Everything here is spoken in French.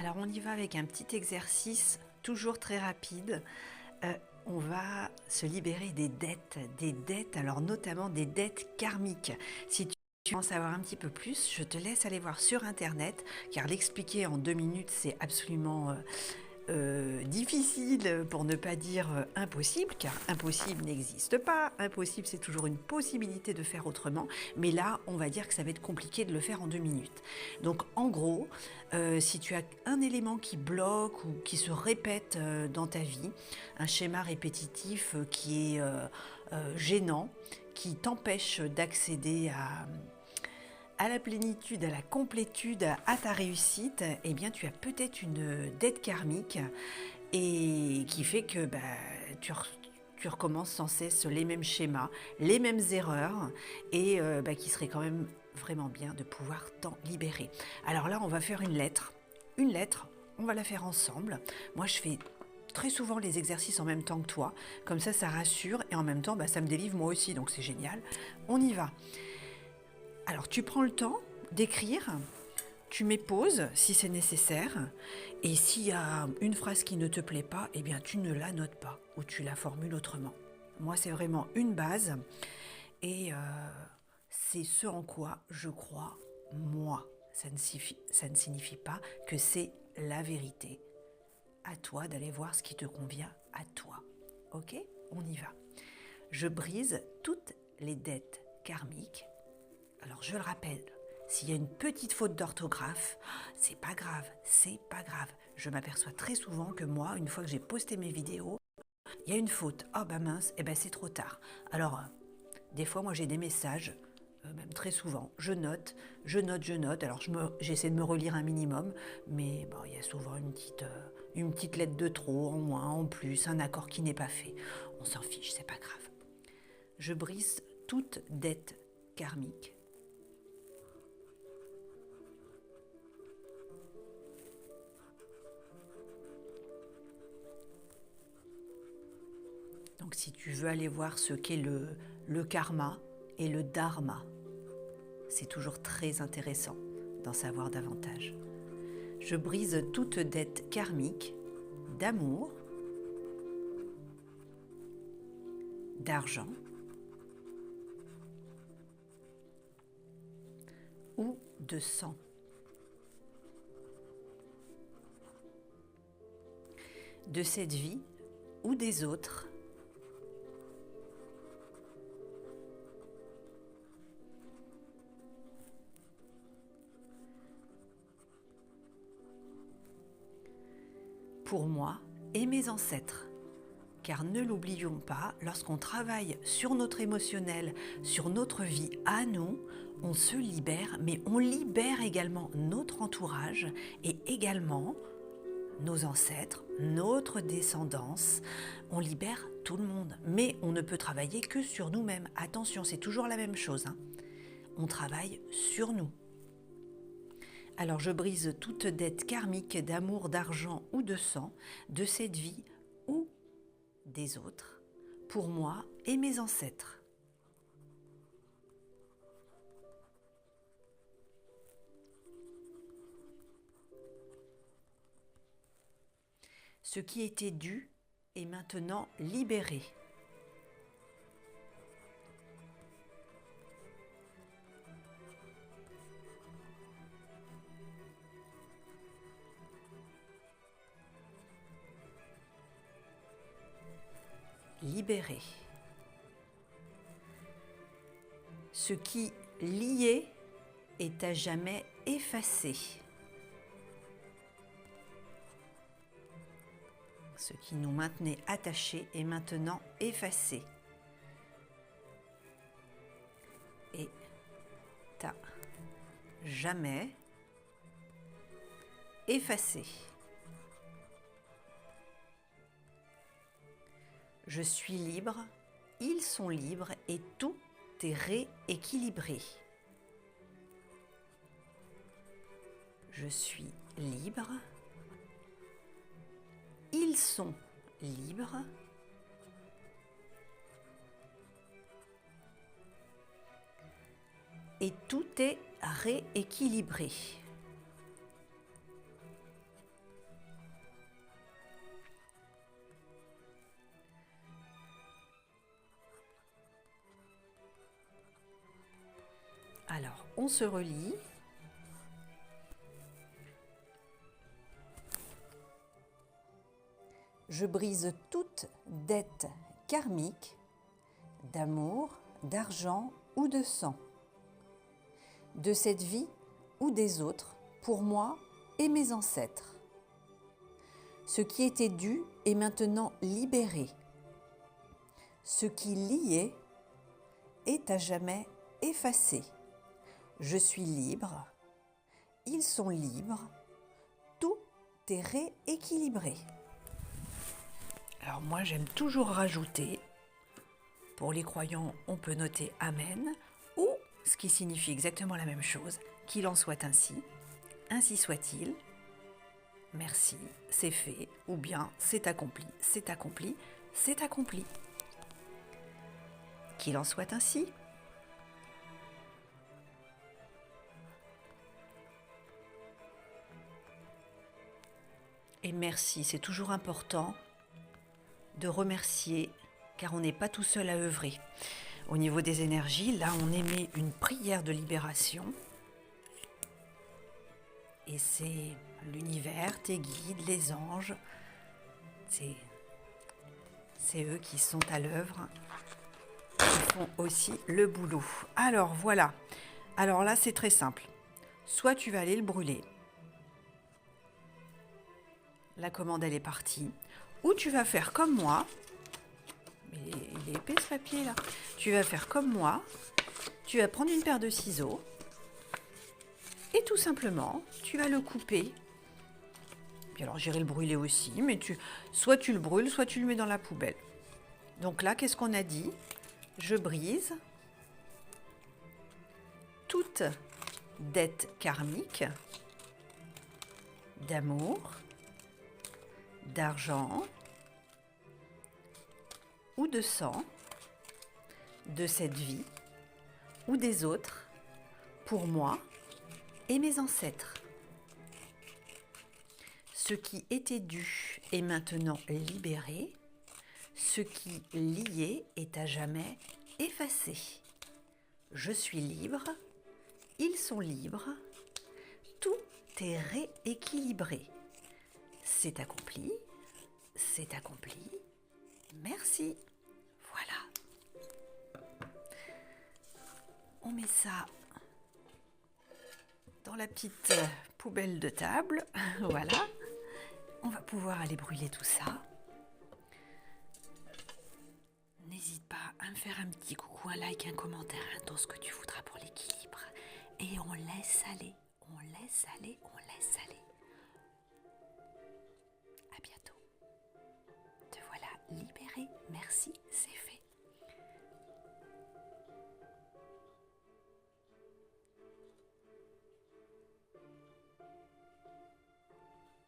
Alors on y va avec un petit exercice toujours très rapide. On va se libérer des dettes, alors notamment des dettes karmiques. Si tu veux en savoir un petit peu plus, je te laisse aller voir sur internet, car l'expliquer en 2 minutes c'est absolument difficile, pour ne pas dire impossible, car impossible n'existe pas. Impossible, c'est toujours une possibilité de faire autrement, mais là, on va dire que ça va être compliqué de le faire en 2 minutes. Donc, en gros, si tu as un élément qui bloque ou qui se répète dans ta vie, un schéma répétitif qui est gênant, qui t'empêche d'accéder à la plénitude, à la complétude, à ta réussite, eh bien tu as peut-être une dette karmique et qui fait que tu recommences sans cesse les mêmes schémas, les mêmes erreurs et qui serait quand même vraiment bien de pouvoir t'en libérer. Alors là, on va faire une lettre. Une lettre, on va la faire ensemble. Moi, je fais très souvent les exercices en même temps que toi. Comme ça rassure et en même temps, ça me délivre moi aussi, donc c'est génial. On y va. Alors, tu prends le temps d'écrire, tu mets pause si c'est nécessaire, et s'il y a une phrase qui ne te plaît pas, eh bien, tu ne la notes pas ou tu la formules autrement. Moi, c'est vraiment une base, et c'est ce en quoi je crois, moi. Ça ne signifie pas que c'est la vérité. À toi d'aller voir ce qui te convient à toi. Ok ? On y va. Je brise toutes les dettes karmiques. Alors je le rappelle, s'il y a une petite faute d'orthographe, c'est pas grave, c'est pas grave. Je m'aperçois très souvent que moi, une fois que j'ai posté mes vidéos, il y a une faute. Oh bah mince, c'est trop tard. Alors, des fois, moi j'ai des messages, même très souvent, je note. Alors j'essaie de me relire un minimum, mais bon, il y a souvent une petite lettre de trop, en moins, en plus, un accord qui n'est pas fait. On s'en fiche, c'est pas grave. Je brise toute dette karmique. Donc si tu veux aller voir ce qu'est le karma et le dharma, c'est toujours très intéressant d'en savoir davantage. Je brise toute dette karmique d'amour, d'argent ou de sang. De cette vie ou des autres. Pour moi et mes ancêtres. Car ne l'oublions pas, lorsqu'on travaille sur notre émotionnel, sur notre vie à nous, on se libère, mais on libère également notre entourage et également nos ancêtres, notre descendance. On libère tout le monde, mais on ne peut travailler que sur nous-mêmes. Attention, c'est toujours la même chose, hein. On travaille sur nous. Alors je brise toute dette karmique d'amour, d'argent ou de sang, de cette vie ou des autres, pour moi et mes ancêtres. Ce qui était dû est maintenant libéré. Libéré. Ce qui liait est à jamais effacé. Ce qui nous maintenait attachés est maintenant effacé. Et à jamais effacé. Je suis libre, ils sont libres et tout est rééquilibré. Je suis libre, ils sont libres et tout est rééquilibré. on se relie. Je brise toute dette karmique d'amour, d'argent ou de sang, de cette vie ou des autres, pour moi et mes ancêtres. Ce qui était dû est maintenant libéré. Ce qui liait est à jamais effacé. Je suis libre, ils sont libres, tout est rééquilibré. Alors moi j'aime toujours rajouter, pour les croyants on peut noter Amen, ou ce qui signifie exactement la même chose, qu'il en soit ainsi soit-il, merci, c'est fait, ou bien c'est accompli, c'est accompli, c'est accompli. Qu'il en soit ainsi. Et merci, c'est toujours important de remercier, car on n'est pas tout seul à œuvrer. Au niveau des énergies, là on émet une prière de libération. Et c'est l'univers, tes guides, les anges, c'est eux qui sont à l'œuvre, qui font aussi le boulot. Alors voilà, alors là c'est très simple. Soit tu vas aller le brûler, la commande elle est partie, ou tu vas faire comme moi, mais il est épais ce papier là, tu vas faire comme moi, tu vas prendre une paire de ciseaux, et tout simplement, tu vas le couper. Puis alors j'irai le brûler aussi, mais soit tu le brûles, soit tu le mets dans la poubelle. Donc là, qu'est-ce qu'on a dit? Je brise toute dette karmique d'amour, d'argent ou de sang, de cette vie ou des autres, pour moi et mes ancêtres. Ce qui était dû est maintenant libéré, ce qui liait est à jamais effacé. Je suis libre, ils sont libres, tout est rééquilibré. C'est accompli, merci. Voilà. On met ça dans la petite poubelle de table, voilà. On va pouvoir aller brûler tout ça. N'hésite pas à me faire un petit coucou, un like, un commentaire, tout ce que tu voudras pour l'équilibre. Et on laisse aller, on laisse aller, on laisse aller.